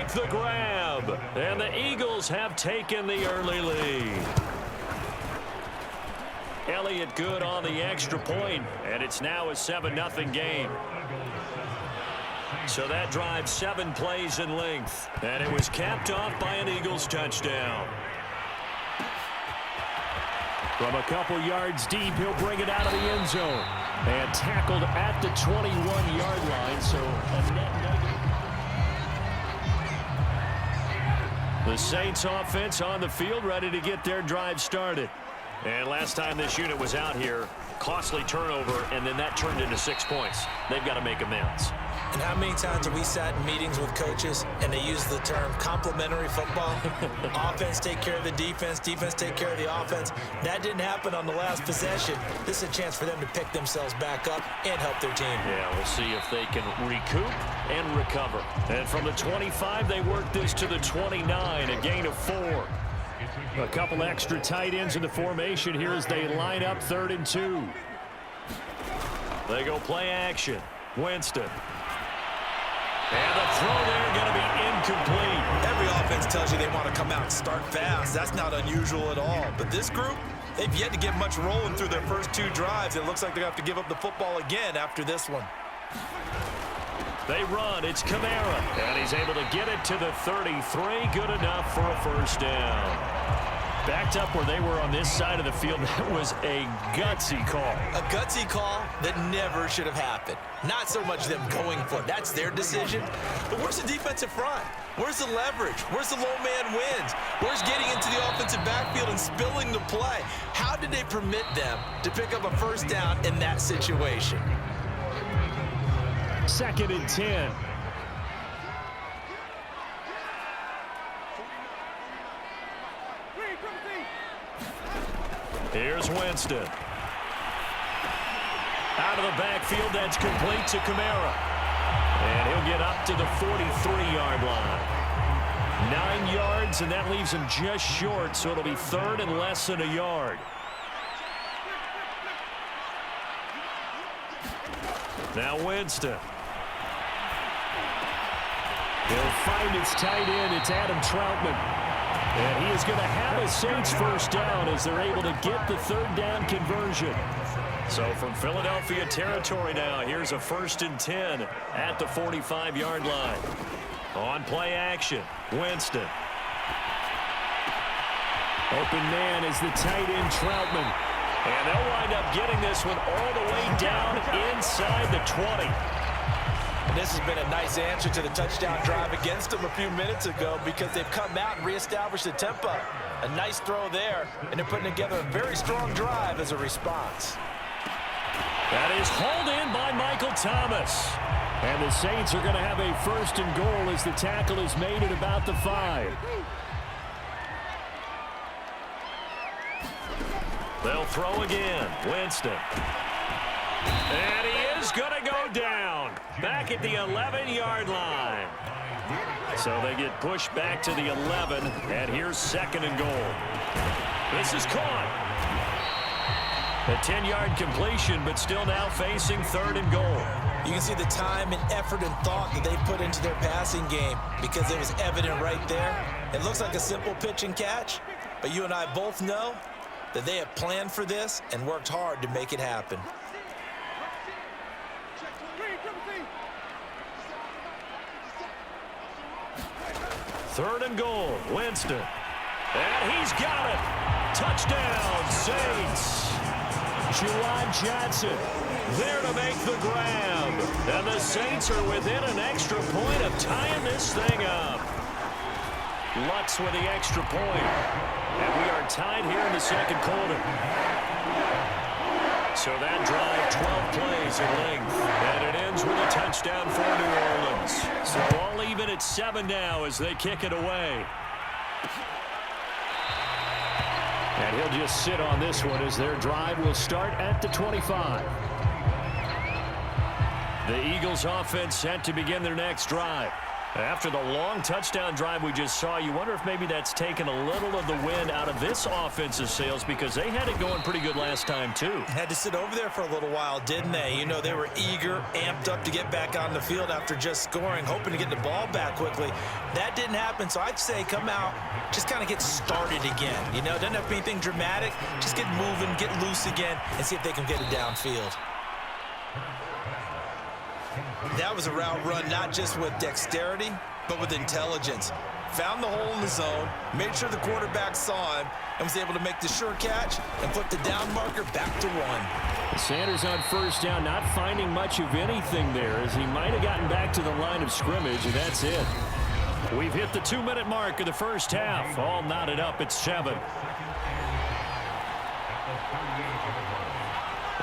make the grab. And the Eagles have taken the early lead. Elliott good on the extra point, and it's now a 7-0 game. So that drive 7 plays in length, and it was capped off by an Eagles touchdown. From a couple yards deep, he'll bring it out of the end zone. And tackled at the 21-yard line, so a net negative. The Saints offense on the field, ready to get their drive started. And last time this unit was out here, costly turnover, and then that turned into 6 points. They've got to make amends. And how many times have we sat in meetings with coaches and they use the term complementary football? Offense take care of the defense, defense take care of the offense. That didn't happen on the last possession. This is a chance for them to pick themselves back up and help their team. Yeah, we'll see if they can recoup and recover. And from the 25, they work this to the 29, a gain of 4. A couple extra tight ends in the formation here as they line up 3rd and 2. They go play action. Winston. And the throw there going to be incomplete. Every offense tells you they want to come out and start fast. That's not unusual at all. But this group, they've yet to get much rolling through their first 2 drives. It looks like they're going to have to give up the football again after this one. They run. It's Kamara. And he's able to get it to the 33. Good enough for a first down. Backed up where they were on this side of the field. That was a gutsy call. A gutsy call that never should have happened. Not so much them going for it. That's their decision. But where's the defensive front? Where's the leverage? Where's the low man wins? Where's getting into the offensive backfield and spilling the play? How did they permit them to pick up a first down in that situation? 2nd and 10. Here's Winston. Out of the backfield, that's complete to Kamara. And he'll get up to the 43-yard line. 9 yards, and that leaves him just short, so it'll be 3rd and less than a yard. Now Winston. He'll find his tight end. It's Adam Troutman. And he is going to have a Saints first down as they're able to get the 3rd down conversion. So from Philadelphia territory now, here's a 1st and 10 at the 45-yard line. On play action, Winston. Open man is the tight end Troutman. And they'll wind up getting this one all the way down inside the 20. And this has been a nice answer to the touchdown drive against them a few minutes ago because they've come out and reestablished the tempo. A nice throw there, and they're putting together a very strong drive as a response. That is hauled in by Michael Thomas. And the Saints are going to have a 1st and goal as the tackle is made at about the 5. They'll throw again. Winston. And he is going to go down. Back at the 11-yard line. So they get pushed back to the 11. And here's 2nd and goal. This is caught. A 10-yard completion, but still now facing 3rd and goal. You can see the time and effort and thought that they put into their passing game because it was evident right there. It looks like a simple pitch and catch, but you and I both know that they have planned for this and worked hard to make it happen. Third and goal, Winston. And he's got it. Touchdown, Saints. Juwan Johnson there to make the grab. And the Saints are within an extra point of tying this thing up. Lutz with the extra point. And we are tied here in the 2nd quarter. So that drive, 12 plays in length. And it ends with a touchdown for New Orleans. So all even at 7 now as they kick it away. And he'll just sit on this one as their drive will start at the 25. The Eagles offense set to begin their next drive. After the long touchdown drive we just saw, you wonder if maybe that's taken a little of the wind out of this offensive sails, because they had it going pretty good last time too. Had to sit over there for a little while, didn't they? You know, they were eager, amped up to get back on the field after just scoring, hoping to get the ball back quickly. That didn't happen, so I'd say come out, just kind of get started again. You know, doesn't have to be anything dramatic. Just get moving, get loose again, and see if they can get it downfield. That was a route run not just with dexterity, but with intelligence. Found the hole in the zone, made sure the quarterback saw him, and was able to make the sure catch and put the down marker back to 1. Sanders on first down, not finding much of anything there, as he might have gotten back to the line of scrimmage, and that's it. We've hit the 2-minute mark of the first half. All knotted up at 7.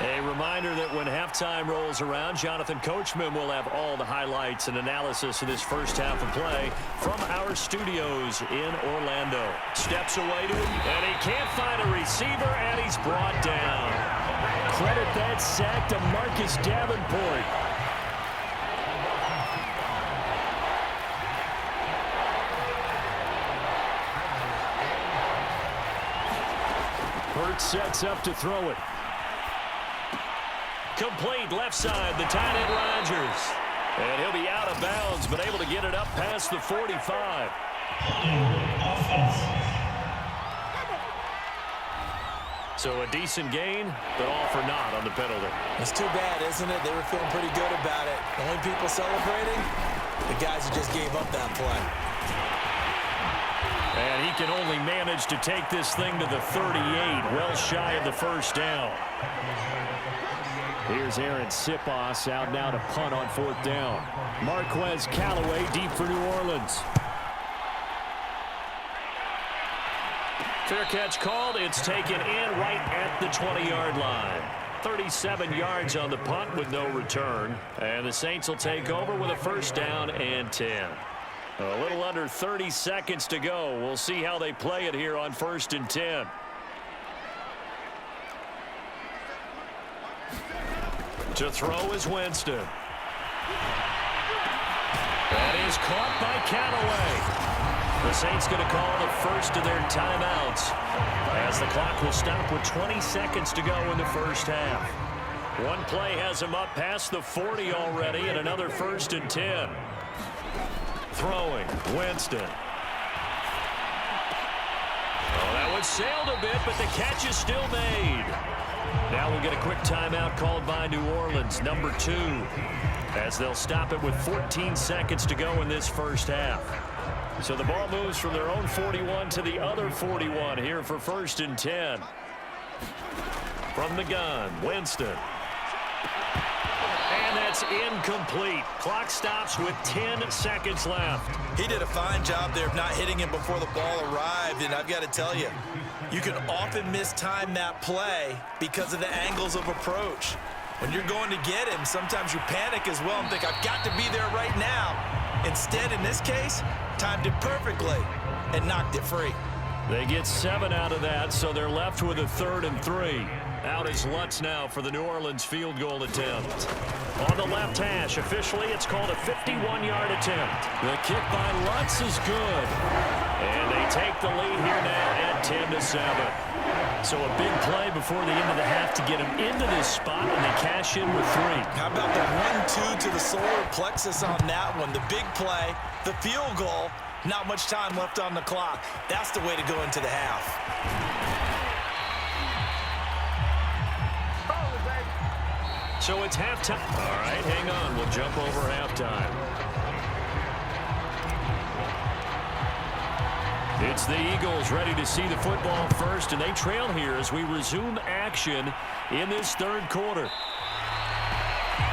A reminder that when halftime rolls around, Jonathan Coachman will have all the highlights and analysis of this first half of play from our studios in Orlando. Steps away to him, and he can't find a receiver, and he's brought down. Credit that sack to Marcus Davenport. Hurts sets up to throw it. Complete left side, the tight end Rodgers. And he'll be out of bounds, but able to get it up past the 45. So a decent gain, but all for naught on the penalty. It's too bad, isn't it? They were feeling pretty good about it. The only people celebrating, the guys who just gave up that play. And he can only manage to take this thing to the 38, well shy of the first down. Here's Aaron Sipos out now to punt on 4th down. Marquez Callaway deep for New Orleans. Fair catch called. It's taken in right at the 20-yard line. 37 yards on the punt with no return. And the Saints will take over with a first down and 10. A little under 30 seconds to go. We'll see how they play it here on 1st and 10. To throw is Winston. That is caught by Callaway. The Saints going to call the first of their timeouts, as the clock will stop with 20 seconds to go in the first half. One play has him up past the 40 already, and another 1st and 10. Throwing, Winston. Oh, that one sailed a bit, but the catch is still made. Now we'll get a quick timeout called by New Orleans, number 2, as they'll stop it with 14 seconds to go in this first half. So the ball moves from their own 41 to the other 41 here for 1st and 10. From the gun, Winston. And that's incomplete. Clock stops with 10 seconds left. He did a fine job there of not hitting him before the ball arrived, and I've got to tell you, you can often mistime that play because of the angles of approach. When you're going to get him, sometimes you panic as well and think, I've got to be there right now. Instead, in this case, timed it perfectly and knocked it free. They get 7 out of that, so they're left with a 3rd and 3. Out is Lutz now for the New Orleans field goal attempt. On the left hash, officially it's called a 51-yard attempt. The kick by Lutz is good. And they take the lead here now at 10-7. So a big play before the end of the half to get him into this spot, and they cash in with 3. How about the 1-2 to the solar plexus on that one? The big play, the field goal, not much time left on the clock. That's the way to go into the half. So it's halftime. All right, hang on. We'll jump over halftime. It's the Eagles ready to see the football first, and they trail here as we resume action in this 3rd quarter.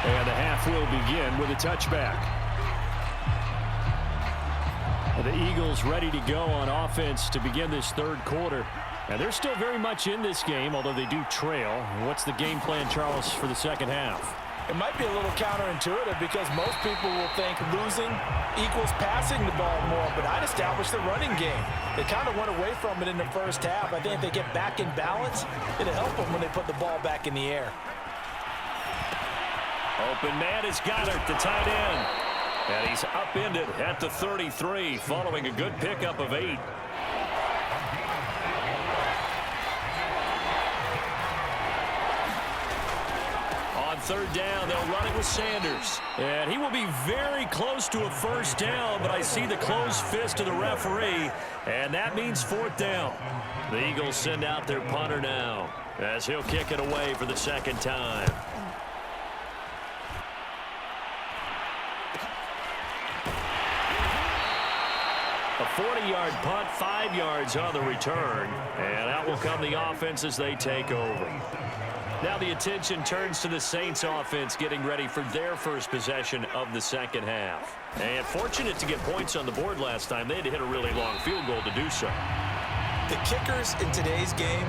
And the half will begin with a touchback. The Eagles ready to go on offense to begin this 3rd quarter. And they're still very much in this game, although they do trail. What's the game plan, Charles, for the second half? It might be a little counterintuitive because most people will think losing equals passing the ball more, but I'd establish the running game. They kind of went away from it in the first half. I think if they get back in balance, it'll help them when they put the ball back in the air. Open man is Goddard, the tight end. And he's upended at the 33 following a good pickup of 8. On third down, they'll run it with Sanders. And he will be very close to a first down, but I see the closed fist of the referee, and that means fourth down. The Eagles send out their punter now as he'll kick it away for the second time. A 40-yard punt, 5 yards on the return, and out will come the offense as they take over. Now the attention turns to the Saints offense getting ready for their first possession of the second half. And fortunate to get points on the board last time. They had to hit a really long field goal to do so. The kickers in today's game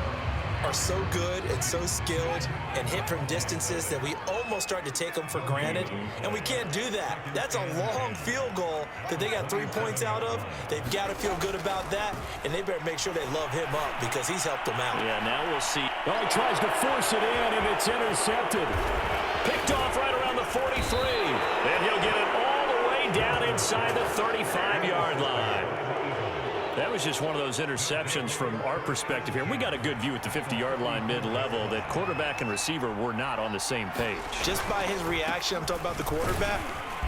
are so good and so skilled and hit from distances that we almost start to take them for granted, and we can't do that. That's a long field goal that they got 3 points out of. They've got to feel good about that, and they better make sure they love him up because he's helped them out. Yeah, now we'll see. Oh, he tries to force it in, and it's intercepted. Picked off right around the 43, and he'll get it all the way down inside the 35-yard line. That was just one of those interceptions from our perspective here. We got a good view at the 50-yard line mid-level that quarterback and receiver were not on the same page. Just by his reaction, I'm talking about the quarterback,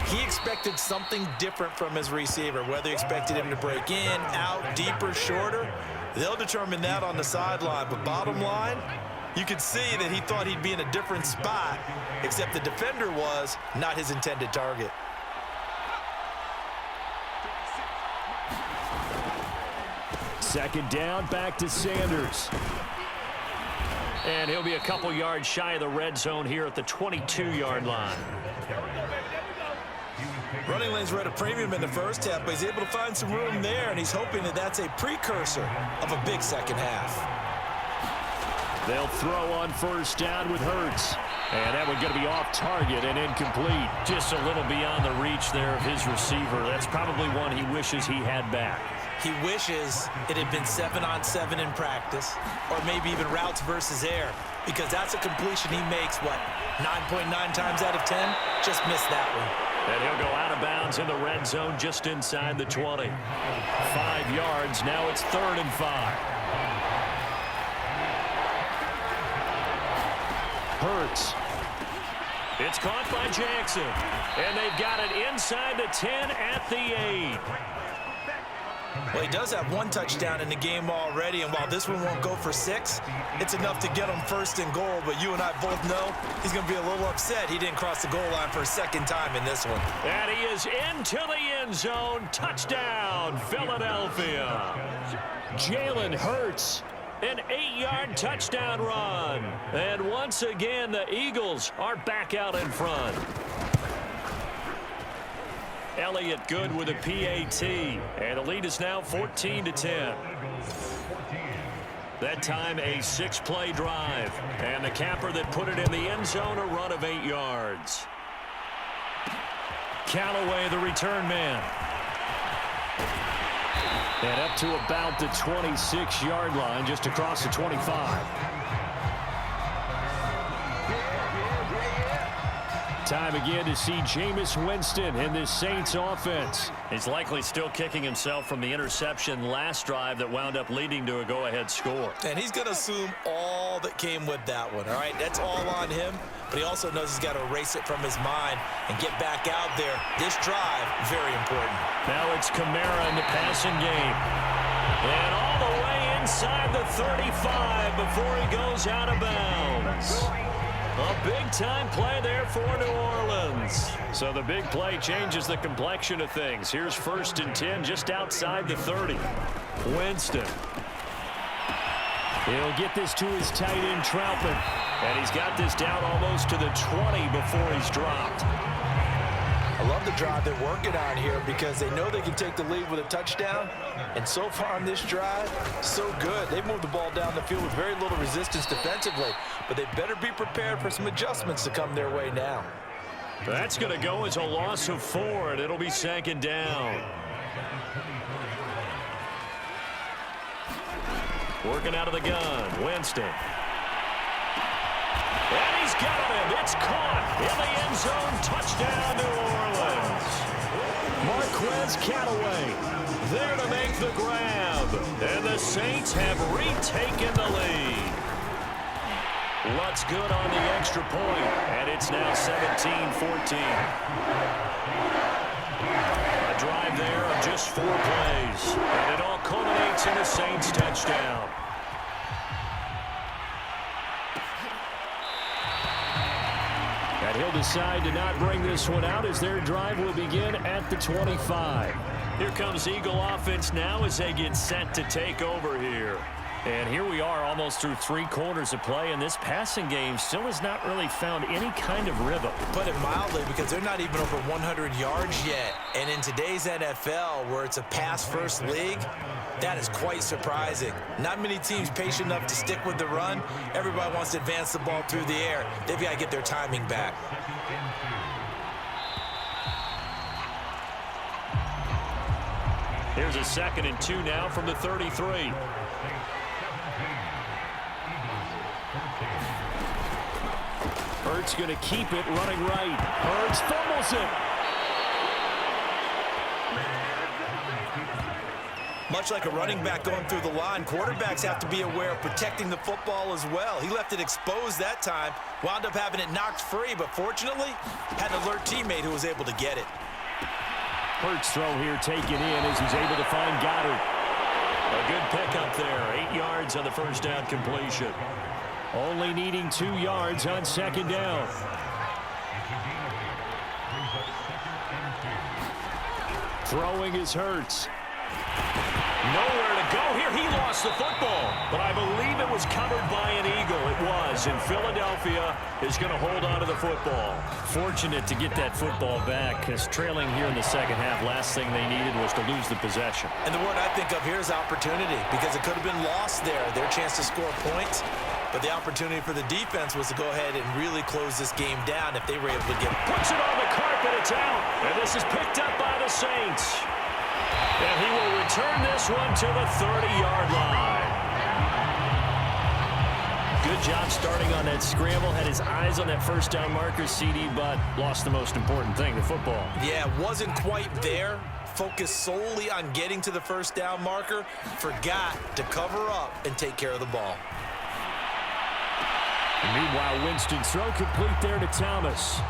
he expected something different from his receiver, whether he expected him to break in, out, deeper, shorter. They'll determine that on the sideline. But bottom line, you could see that he thought he'd be in a different spot, except the defender was not his intended target. Second down, back to Sanders. And he'll be a couple yards shy of the red zone here at the 22-yard line. Running lanes were at a premium in the first half, but he's able to find some room there, and he's hoping that that's a precursor of a big second half. They'll throw on first down with Hurts. And that one going to be off target and incomplete. Just a little beyond the reach there of his receiver. That's probably one he wishes he had back. He wishes it had been 7-on-7 in practice, or maybe even routes versus air, because that's a completion he makes, 9.9 times out of 10? Just missed that one. And he'll go out of bounds in the red zone just inside the 20. 5 yards, now it's 3rd and 5. Hurts. It's caught by Jackson, and they've got it inside the 10 at the 8. Well, he does have 1 touchdown in the game already, and while this one won't go for 6, it's enough to get him 1st and goal. But you and I both know he's going to be a little upset he didn't cross the goal line for a second time in this one. And he is into the end zone. Touchdown, Philadelphia. Jalen Hurts, an 8-yard touchdown run. And once again, the Eagles are back out in front. Elliott good with a PAT, and the lead is now 14-10. That time a 6-play drive, and the capper that put it in the end zone, a run of 8 yards. Callaway, the return man. And up to about the 26-yard line, just across the 25. Time again to see Jameis Winston in this Saints offense. He's likely still kicking himself from the interception last drive that wound up leading to a go-ahead score. And he's going to assume all that came with that one, all right? That's all on him, but he also knows he's got to erase it from his mind and get back out there. This drive, very important. Now it's Kamara in the passing game. And all the way inside the 35 before he goes out of bounds. A big-time play there for New Orleans. So the big play changes the complexion of things. Here's 1st and 10 just outside the 30. Winston. He'll get this to his tight end, Troutman. And he's got this down almost to the 20 before he's dropped. I love the drive they're working on here because they know they can take the lead with a touchdown. And so far on this drive, so good. They've moved the ball down the field with very little resistance defensively. But they better be prepared for some adjustments to come their way now. That's going to go as a loss of 4, and it'll be 2nd down. Working out of the gun, Winston. And he's got him. It's caught in the end zone. Touchdown, New Orleans. Marquez Callaway there to make the grab. And the Saints have retaken the lead. Lutz good on the extra point, and it's now 17-14. A drive there of just 4 plays, and it all culminates in a Saints touchdown. And he'll decide to not bring this one out as their drive will begin at the 25. Here comes Eagle offense now as they get set to take over here. And here we are almost through 3 quarters of play, and this passing game still has not really found any kind of rhythm. Put it mildly, because they're not even over 100 yards yet. And in today's NFL, where it's a pass-first league, that is quite surprising. Not many teams patient enough to stick with the run. Everybody wants to advance the ball through the air. They've got to get their timing back. Here's a 2nd and 2 now from the 33. Hurts going to keep it running right. Hurts fumbles it. Much like a running back going through the line, quarterbacks have to be aware of protecting the football as well. He left it exposed that time, wound up having it knocked free, but fortunately, had an alert teammate who was able to get it. Hurts throw here taken in as he's able to find Goddard. A good pickup there, 8 yards on the first down completion. Only needing 2 yards on 2nd down. Throwing is Hurts. Nowhere to go here. He lost the football, but I believe it was covered by an Eagle. It was, and Philadelphia is going to hold on to the football. Fortunate to get that football back, because trailing here in the second half, last thing they needed was to lose the possession. And the word I think of here is opportunity, because it could have been lost there, their chance to score points. But the opportunity for the defense was to go ahead and really close this game down if they were able to get... Puts it on the carpet, it's out. And this is picked up by the Saints. And he will return this one to the 30-yard line. Good job starting on that scramble. Had his eyes on that first down marker, CD, but lost the most important thing, the football. Yeah, wasn't quite there. Focused solely on getting to the first down marker. Forgot to cover up and take care of the ball. Meanwhile, Winston's throw complete there to Thomas.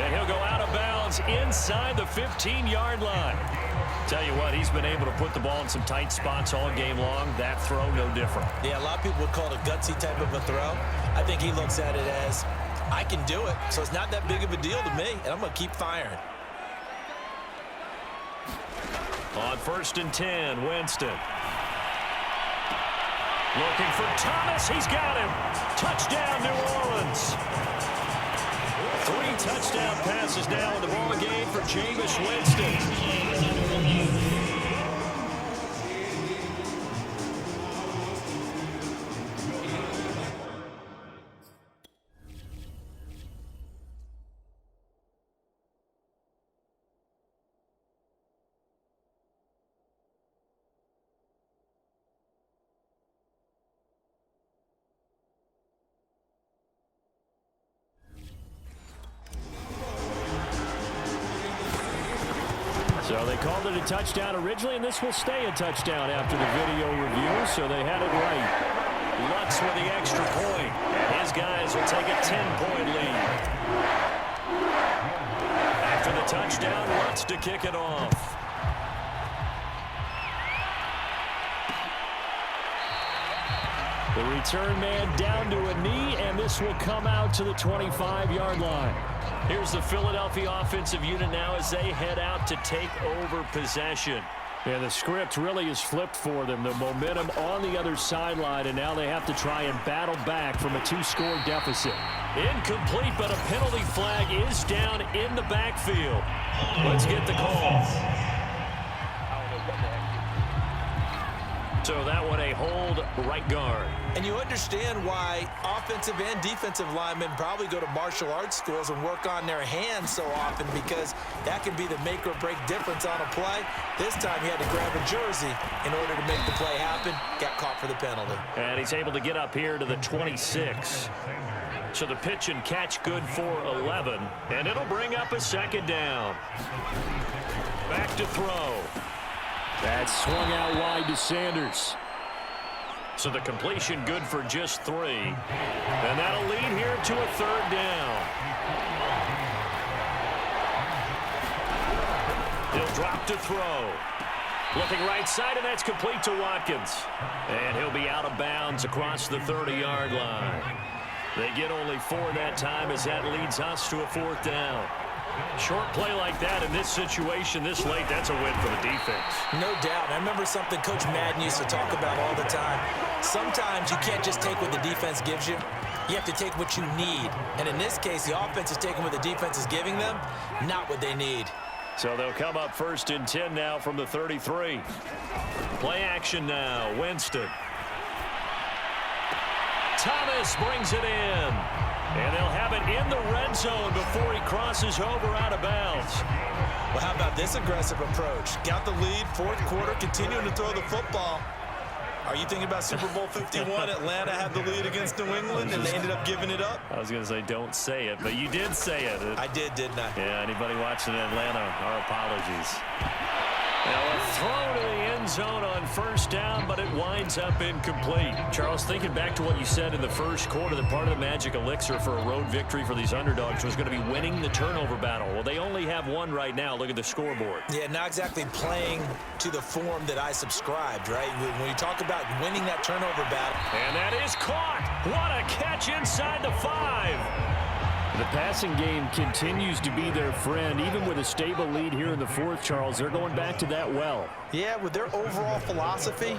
And he'll go out of bounds inside the 15-yard line. Tell you what, he's been able to put the ball in some tight spots all game long. That throw, no different. Yeah, a lot of people would call it a gutsy type of a throw. I think he looks at it as, I can do it, so it's not that big of a deal to me, and I'm going to keep firing. On 1st and 10, Winston. Looking for Thomas. He's got him. Touchdown, New Orleans. 3 touchdown passes now in the ball game for Jameis Winston. So they called it a touchdown originally, and this will stay a touchdown after the video review, so they had it right. Lutz with the extra point, and his guys will take a 10-point lead. After the touchdown, Lutz to kick it off. The return man down to a knee, and this will come out to the 25-yard line. Here's the Philadelphia offensive unit now as they head out to take over possession. And the script really is flipped for them. The momentum on the other sideline, and now they have to try and battle back from a 2-score deficit. Incomplete, but a penalty flag is down in the backfield. Let's get the call. So that one a hold right guard. And you understand why offensive and defensive linemen probably go to martial arts schools and work on their hands so often, because that can be the make or break difference on a play. This time he had to grab a jersey in order to make the play happen. Got caught for the penalty. And he's able to get up here to the 26. So the pitch and catch good for 11. And it'll bring up a second down. Back to throw. That's swung out wide to Sanders. So the completion good for just 3. And that'll lead here to a third down. He'll drop to throw. Looking right side, and that's complete to Watkins. And he'll be out of bounds across the 30-yard line. They get only 4 that time, as that leads us to a fourth down. Short play like that in this situation this late, that's a win for the defense. No doubt. I remember something Coach Madden used to talk about all the time. Sometimes you can't just take what the defense gives you. You have to take what you need. And in this case, the offense is taking what the defense is giving them, not what they need. So they'll come up 1st and 10 now from the 33. Play action now. Winston. Thomas brings it in. And they'll have it in the red zone before he crosses over out of bounds. Well, how about this aggressive approach? Got the lead, 4th quarter, continuing to throw the football. Are you thinking about Super Bowl 51? Atlanta had the lead against New England, and they ended up giving it up? I was going to say don't say it, but you did say it. I did, didn't I? Yeah, anybody watching Atlanta, our apologies. Now a throw to the end zone on 1st down, but it winds up incomplete. Charles, thinking back to what you said in the 1st quarter, that part of the magic elixir for a road victory for these underdogs was going to be winning the turnover battle. Well, they only have one right now. Look at the scoreboard. Yeah, not exactly playing to the form that I subscribed, right? When you talk about winning that turnover battle. And that is caught. What a catch inside the 5. The passing game continues to be their friend. Even with a stable lead here in the 4th, Charles, they're going back to that well. Yeah, with their overall philosophy,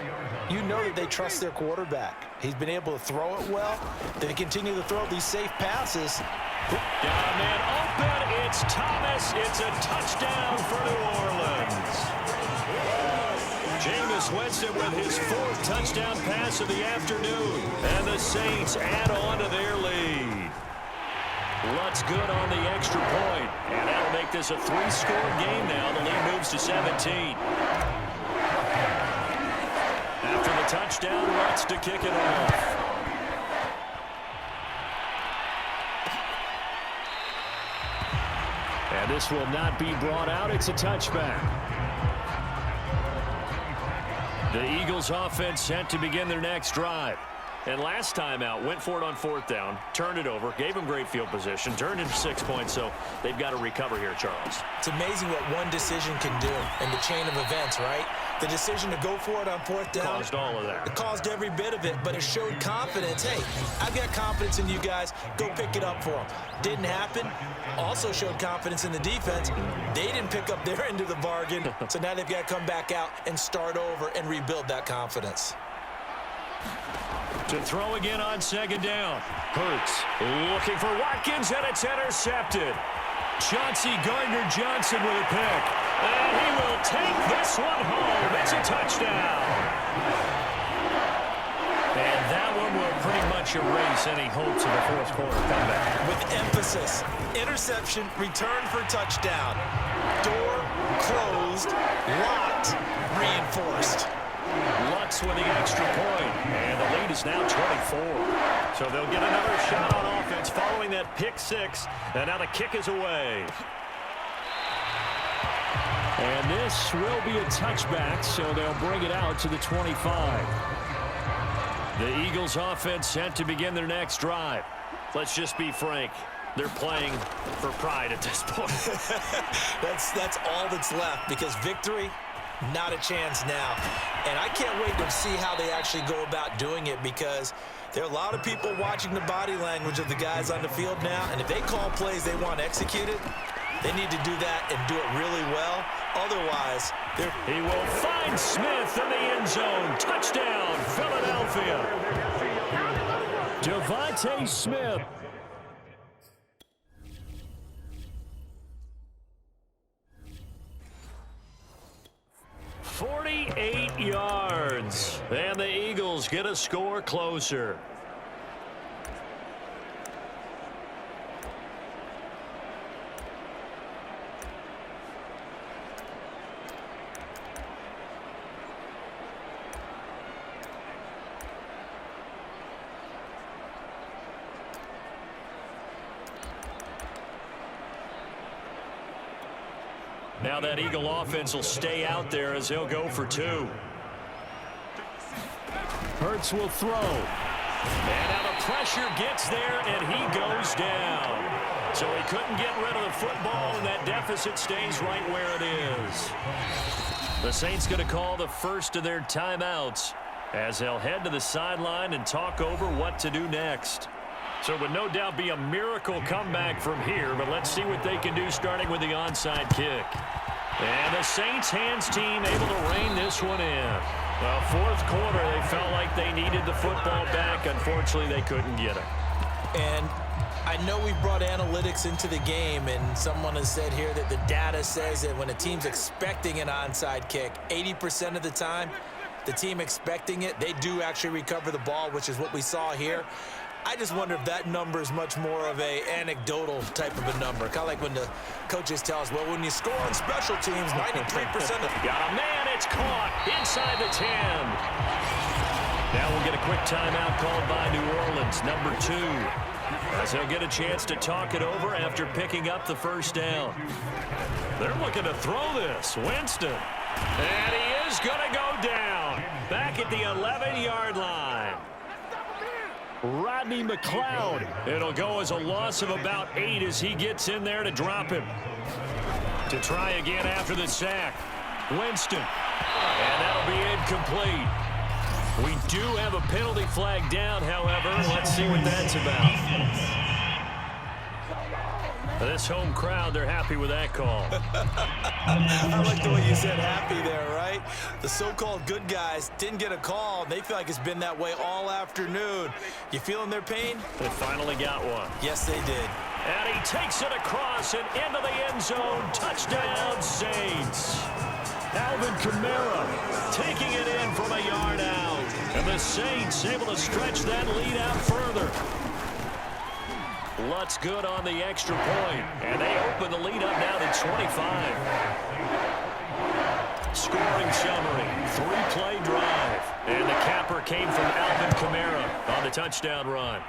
you know that they trust their quarterback. He's been able to throw it well. They continue to throw these safe passes. Got a man open. It's Thomas. It's a touchdown for New Orleans. Jameis Winston with his 4th touchdown pass of the afternoon. And the Saints add on to their lead. Lutz good on the extra point, and that'll make this a 3-score game now. The lead moves to 17. After the touchdown, Lutz to kick it off. And this will not be brought out. It's a touchback. The Eagles offense set to begin their next drive. And last time out, went for it on 4th down, turned it over, gave them great field position, turned into 6 points, so they've got to recover here, Charles. It's amazing what one decision can do in the chain of events, right? The decision to go for it on 4th down. Caused all of that. It caused every bit of it, but it showed confidence. Hey, I've got confidence in you guys. Go pick it up for them. Didn't happen. Also showed confidence in the defense. They didn't pick up their end of the bargain, so now they've got to come back out and start over and rebuild that confidence. To throw again on 2nd down. Hurts looking for Watkins, and it's intercepted. Chauncey Gardner-Johnson with a pick. And he will take this one home. It's a touchdown. And that one will pretty much erase any hopes of a 4th quarter comeback. With emphasis, interception, return for touchdown. Door closed, locked, reinforced. Lutz with the extra point, and the lead is now 24. So they'll get another shot on offense following that pick 6, and now the kick is away. And this will be a touchback, so they'll bring it out to the 25. The Eagles offense set to begin their next drive. Let's just be frank. They're playing for pride at this point. That's all that's left, because victory, not a chance now. And I can't wait to see how they actually go about doing it, because there are a lot of people watching the body language of the guys on the field now, and if they call plays they want executed, they need to do that and do it really well. Otherwise, he will find Smith in the end zone. Touchdown, Philadelphia. Devontae Smith. 48 yards. And the Eagles get a score closer. Now that Eagle offense will stay out there as he'll go for 2. Hurts will throw. And now the pressure gets there, and he goes down. So he couldn't get rid of the football, and that deficit stays right where it is. The Saints going to call the first of their timeouts as they'll head to the sideline and talk over what to do next. So it would no doubt be a miracle comeback from here, but let's see what they can do starting with the onside kick. And the Saints hands team able to rein this one in. Well, fourth quarter, they felt like they needed the football back. Unfortunately, they couldn't get it. And I know we brought analytics into the game, and someone has said here that the data says that when a team's expecting an onside kick, 80% of the time, the team expecting it, they do actually recover the ball, which is what we saw here. I just wonder if that number is much more of a anecdotal type of a number. Kind of like when the coaches tell us, well, when you score on special teams, 93% of... Got a man, it's caught inside the 10. Now we'll get a quick timeout called by New Orleans, number 2. As he'll get a chance to talk it over after picking up the first down. They're looking to throw this. Winston. And he is going to go down. Back at the 11-yard line. Rodney McLeod. It'll go as a loss of about 8 as he gets in there to drop him. To try again after the sack. Winston. And that'll be incomplete. We do have a penalty flag down, however. Let's see what that's about. This home crowd, they're happy with that call. I like the way you said happy there, right? The so-called good guys didn't get a call. They feel like it's been that way all afternoon. You feeling their pain? They finally got one. Yes, they did. And he takes it across and into the end zone. Touchdown, Saints. Alvin Kamara taking it in from a yard out. And the Saints able to stretch that lead out further. Lutz good on the extra point. And they open the lead up now to 25. Scoring summary. 3-play drive. And the capper came from Alvin Kamara on the touchdown run.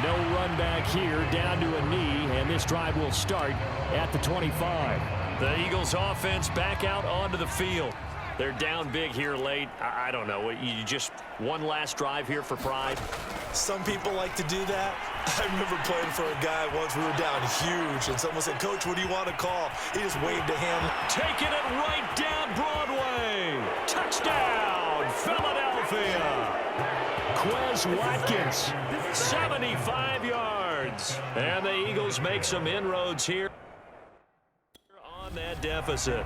No run back here, down to a knee, and this drive will start at the 25. The Eagles offense back out onto the field. They're down big here late. I don't know. You just one last drive here for pride? Some people like to do that. I remember playing for a guy once. We were down huge, and someone said, "Coach, what do you want to call?" He just waved a hand. Taking it right down Broadway. Touchdown, Philadelphia. Quez Watkins, 75 yards. And the Eagles make some inroads here on that deficit.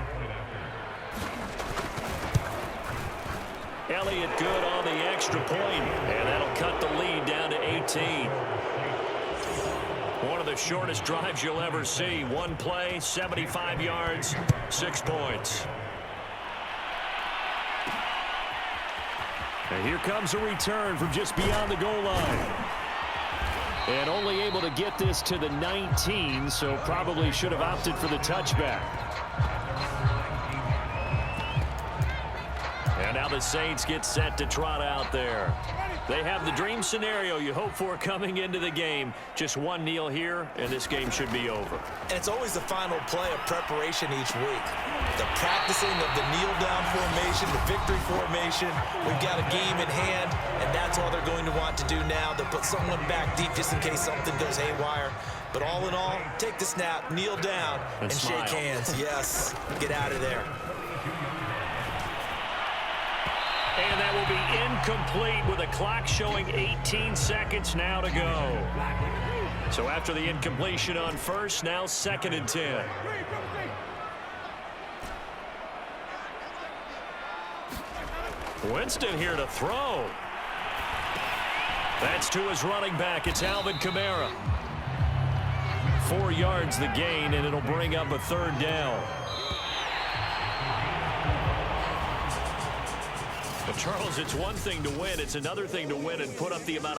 Elliott good on the extra point, and that'll cut the lead down to 18. One of the shortest drives you'll ever see. One play, 75 yards, 6 points. And here comes a return from just beyond the goal line. And only able to get this to the 19, so probably should have opted for the touchback. And now the Saints get set to trot out there. They have the dream scenario you hope for coming into the game. Just one kneel here, and this game should be over. And it's always the final play of preparation each week. The practicing of the kneel-down formation, the victory formation. We've got a game in hand, and that's all they're going to want to do now. They'll put someone back deep just in case something goes haywire. But all in all, take the snap, kneel down, and shake hands. Yes, get out of there. And that will be incomplete with the clock showing 18 seconds now to go. So after the incompletion on first, now 2nd and 10. Winston here to throw. That's to his running back. It's Alvin Kamara. 4 yards the gain, and it'll bring up a 3rd down. But Charles, it's one thing to win. It's another thing to win and put up the amount